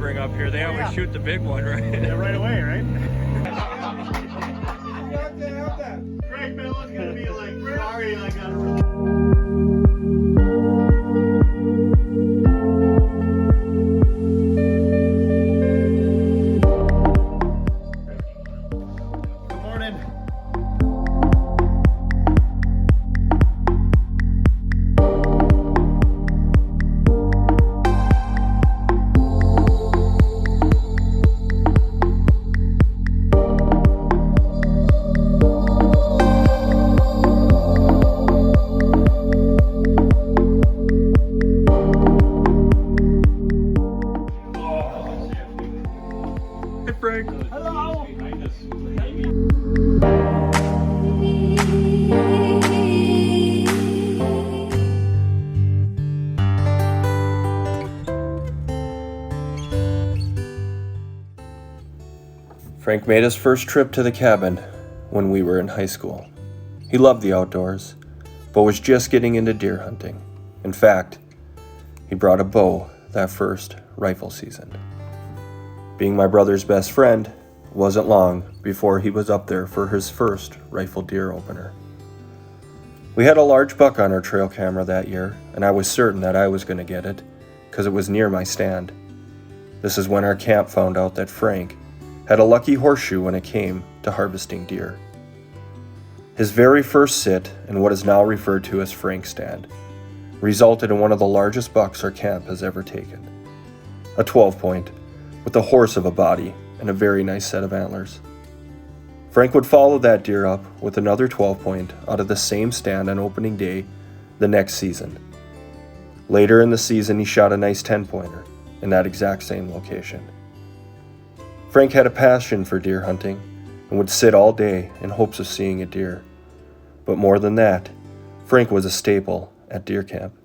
bring up here. They always shoot the big one, right? Yeah, right away, right? Craig Miller's gonna be like, sorry, I got Frank. Hello. Frank made his first trip to the cabin when we were in high school. He loved the outdoors, but was just getting into deer hunting. In fact, he brought a bow that first rifle season. Being my brother's best friend, it wasn't long before he was up there for his first rifle deer opener. We had a large buck on our trail camera that year, and I was certain that I was going to get it, because it was near my stand. This is when our camp found out that Frank had a lucky horseshoe when it came to harvesting deer. His very first sit in what is now referred to as Frank's stand resulted in one of the largest bucks our camp has ever taken. A 12-point, with a horse of a body and a very nice set of antlers. Frank would follow that deer up with another 12-point out of the same stand on opening day the next season. Later in the season, he shot a nice 10-pointer in that exact same location. Frank had a passion for deer hunting and would sit all day in hopes of seeing a deer. But more than that, Frank was a staple at deer camp,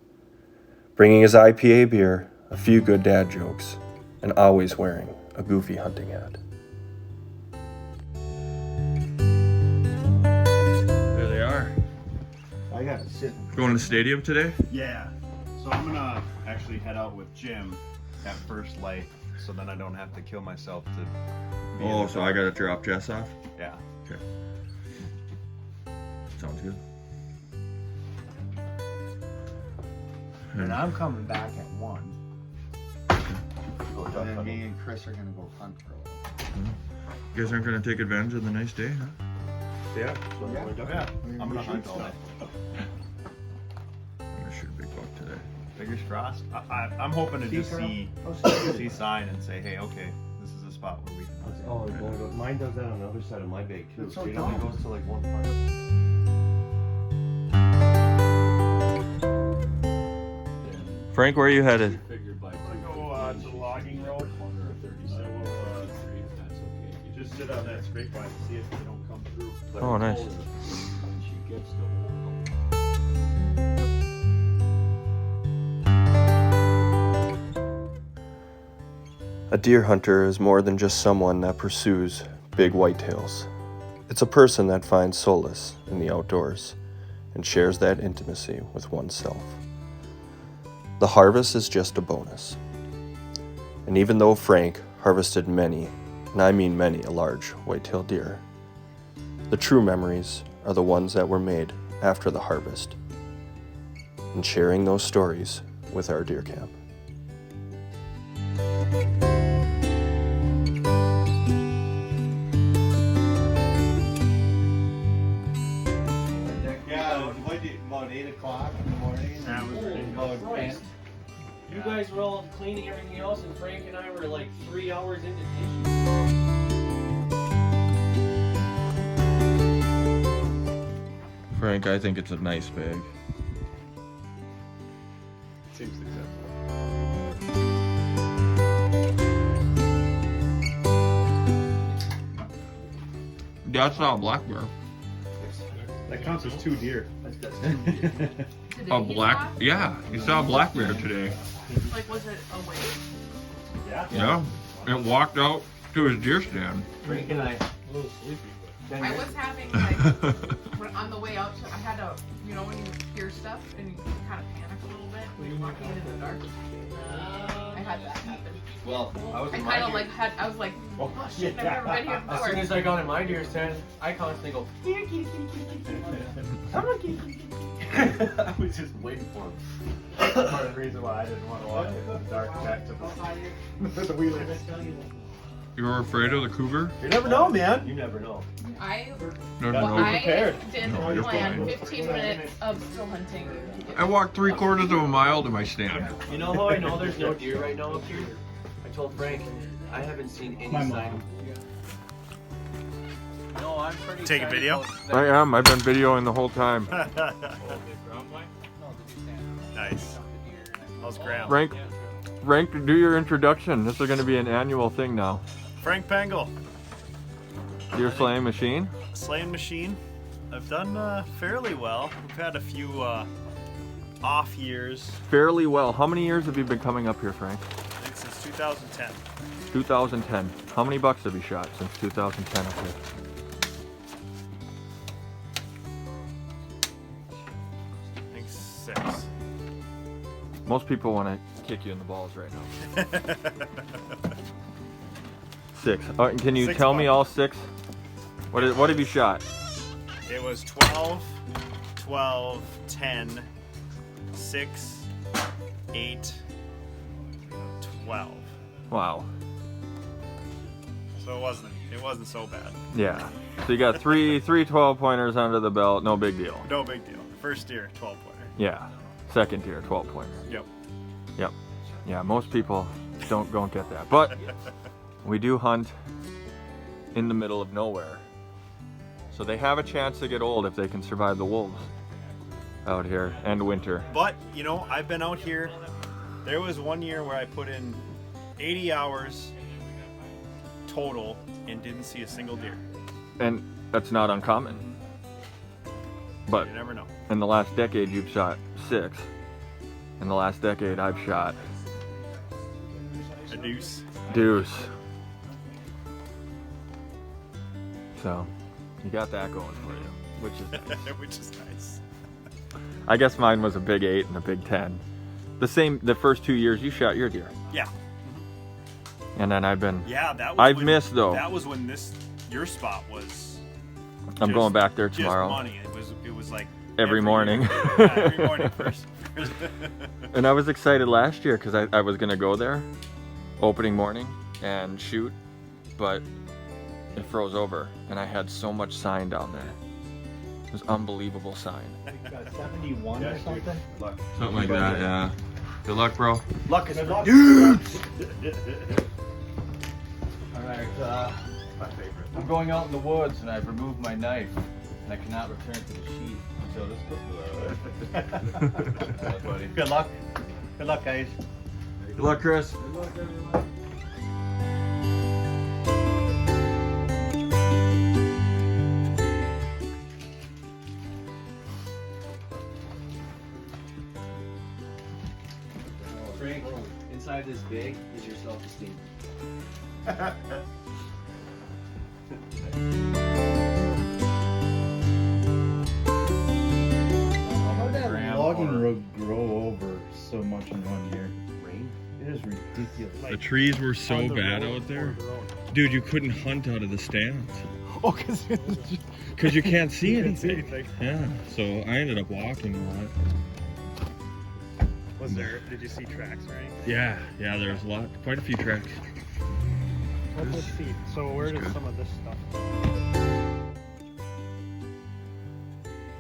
bringing his IPA beer, a few good dad jokes, and always wearing a goofy hunting hat. There they are. I got to sit. Going to the stadium today? Yeah. So I'm gonna actually head out with Jim at first light, so then I don't have to kill myself to. Oh, so I gotta drop Jess off? Yeah. Okay. Sounds good. And I'm coming back at 1. And then me and Chris are gonna go hunt for a while. You guys aren't gonna take advantage of the nice day, huh? Yeah. I'm gonna hunt all day. I'm gonna shoot a big buck today. Fingers crossed. I'm hoping to just see sign and say, hey, okay, this is a spot where we can hunt. Oh, mine does that on the other side of my bag too. That's so It only dumb. goes to like one part. Frank, where are you headed? I'm gonna go to the logging road. I will just sit on that straight line and see if they don't come through. Oh, nice. A deer hunter is more than just someone that pursues big whitetails. It's a person that finds solace in the outdoors and shares that intimacy with oneself. The harvest is just a bonus. And even though Frank harvested many, and I mean many, a large whitetail deer, the true memories are the ones that were made after the harvest, and sharing those stories with our deer camp. Yeah, about 8 o'clock in the morning. That was ridiculous. You guys were all cleaning everything else, and Frank and I were like 3 hours into dishes. Frank, I think it's a nice bag. Seems acceptable. That's not a black bear. That counts as 2 deer. A black, yeah, you saw a black bear today. Like, was it a wave? Yeah, it walked out to his deer stand. Frank and I. A little sleepy, but. I was having, like, when on the way out, I had to, you know, when you hear stuff and you kind of panic a little bit when you're walking in the dark. I had that happen. Well, I was I in kind of my like had. I was like, oh shit, I've never been here As soon before. as I got in my deer stand, I constantly go, kitty, kitty, kitty, kitty, kitty. Come on, kitty, kitty, kitty. I was just waiting for him. That's part of the reason why I didn't want to walk in the dark back to the wheelers. You were afraid of the cougar? You never know, man. You never know. I No, Gotta no. be I prepared. did No, you're plan fine. 15 minutes of still hunting. I walked 3/4 of a mile to my stand. You know how I know there's no deer right now up here? I told Frank, I haven't seen any sign. No, I'm pretty Take a excited video? about that. I am. I've been videoing the whole time. Nice. How's Graham? Rank, do your introduction. This is going to be an annual thing now. Frank Pengel, Deer slaying machine. slaying machine. I've done fairly well. We've had a few off years. Fairly well. How many years have you been coming up here, Frank? I think since 2010. 2010. How many bucks have you shot since 2010 up here? I think 6. Most people want to kick you in the balls right now. 6. Can you 6 tell me bucks. all 6? What have you shot? It was 12, 12, 10, 6, 8, 12. Wow. So it wasn't so bad. Yeah. So you got three 12-pointers under the belt. No big deal. No big deal. First deer, 12 pointer. Yeah. Second deer, 12-pointer. Yep. Yep. Yeah, most people don't get that. But we do hunt in the middle of nowhere. So they have a chance to get old if they can survive the wolves out here and winter. But, you know, I've been out here. There was one year where I put in 80 hours total and didn't see a single deer. And that's not uncommon. But You never know. in the last decade, you've shot 6. In the last decade, I've shot A deuce. deuce. So, you got that going for you, which is nice. Which is nice. I guess mine was a big 8 and a big 10. The first 2 years you shot your deer. Yeah. And then I've been, Yeah, that was I've when, missed though. That was when your spot was I'm going back there just tomorrow. money. It was like Every morning. year. Yeah, every morning first. And I was excited last year because I was going to go there opening morning and shoot, but it froze over and I had so much sign down there. It was unbelievable sign. 71 or something? Something like that, yeah. Good luck, bro. Luck is for Dudes! Alright, My favorite. I'm going out in the woods and I've removed my knife and I cannot return to the sheath until this goes buddy. Good luck. Good luck, guys. Good luck, Chris. Frank, inside this bag is your self-esteem. How did that Graham logging or- road grow over so much in 1 year? Rain? It is ridiculous. The trees were so On the bad road, out there. on the road. Dude, you couldn't hunt out of the stands. Oh, because Because you can't see You didn't see anything. anything. Yeah, so I ended up walking a lot. Did you see tracks or anything? Yeah, there's quite a few tracks. Let's see. So where does some of this stuff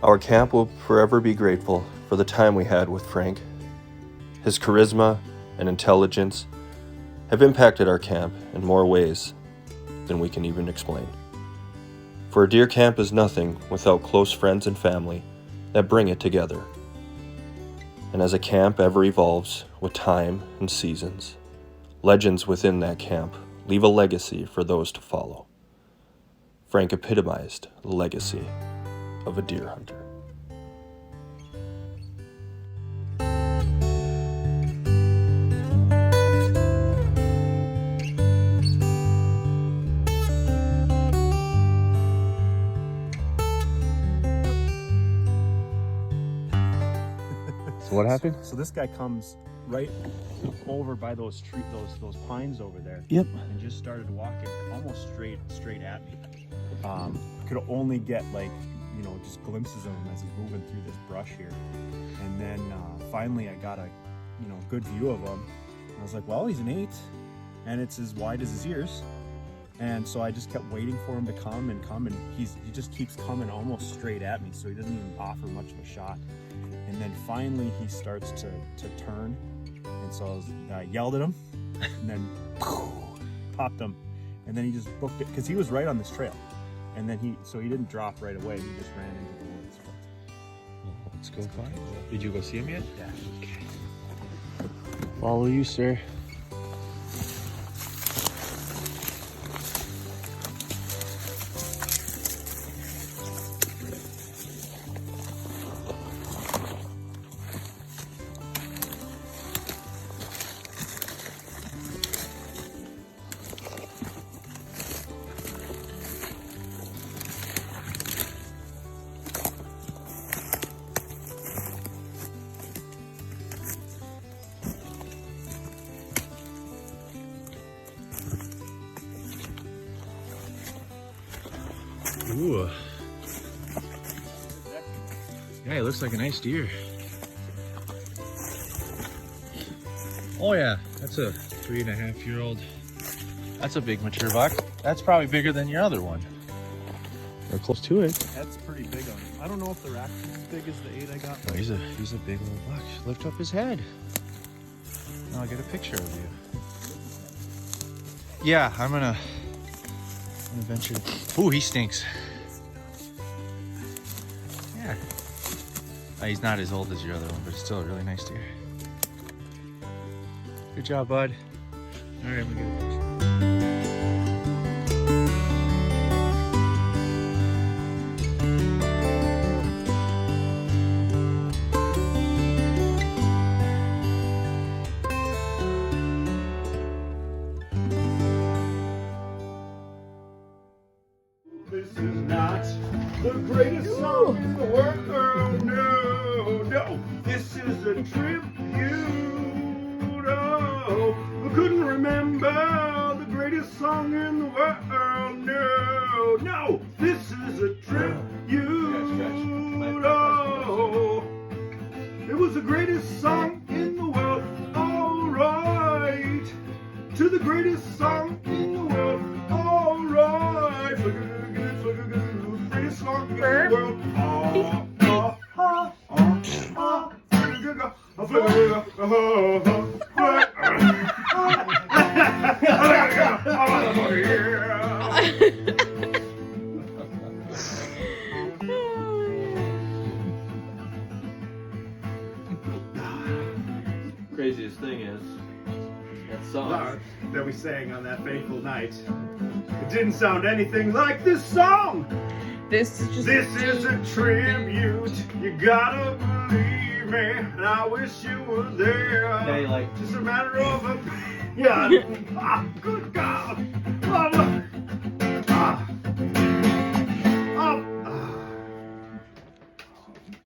Our camp will forever be grateful for the time we had with Frank. His charisma and intelligence have impacted our camp in more ways than we can even explain. For a deer camp is nothing without close friends and family that bring it together. And as a camp ever evolves with time and seasons, legends within that camp leave a legacy for those to follow. Frank epitomized the legacy of a deer hunter. What happened? So this guy comes right over by those those pines over there. Yep. And just started walking almost straight at me. Could only get like, you know, just glimpses of him as he's moving through this brush here. And then finally I got a, you know, good view of him. I was like, well, he's an 8 and it's as wide as his ears. And so I just kept waiting for him to come, and he just keeps coming almost straight at me, so he doesn't even offer much of a shot. And then finally he starts to turn, and so I yelled at him, and then popped him, and then he just booked it, because he was right on this trail. And then he didn't drop right away, he just ran into the woods. Let's go find him. Did you go see him yet? Yeah. Okay. Follow you, sir. Ooh. Yeah, it looks like a nice deer. Oh yeah, that's a 3.5-year-old. That's a big mature buck. That's probably bigger than your other one. Or close to it. That's pretty big on him. I don't know if they're actually as big as the 8 I got. Oh, he's a big old buck. Lift up his head. Now I'll get a picture of you. Yeah, I'm gonna venture. Ooh, he stinks. Yeah. He's not as old as your other one, but it's still a really nice deer. Good job, bud. All right, let me get a picture. This is not the greatest song in the world. No. This is a tribute. Oh, I couldn't remember the greatest song in the world. No. This is a tribute. Oh, it was the greatest song in the world. All right, to the greatest song in the world. All right. Greatest song in the world. Craziest thing is that song. That we sang on that fateful night. It didn't sound anything like this song. This is just. This is a tribute. You gotta believe me. And I wish you were there. Yeah, you like. Just a matter of opinion. Oh, good God. Oh,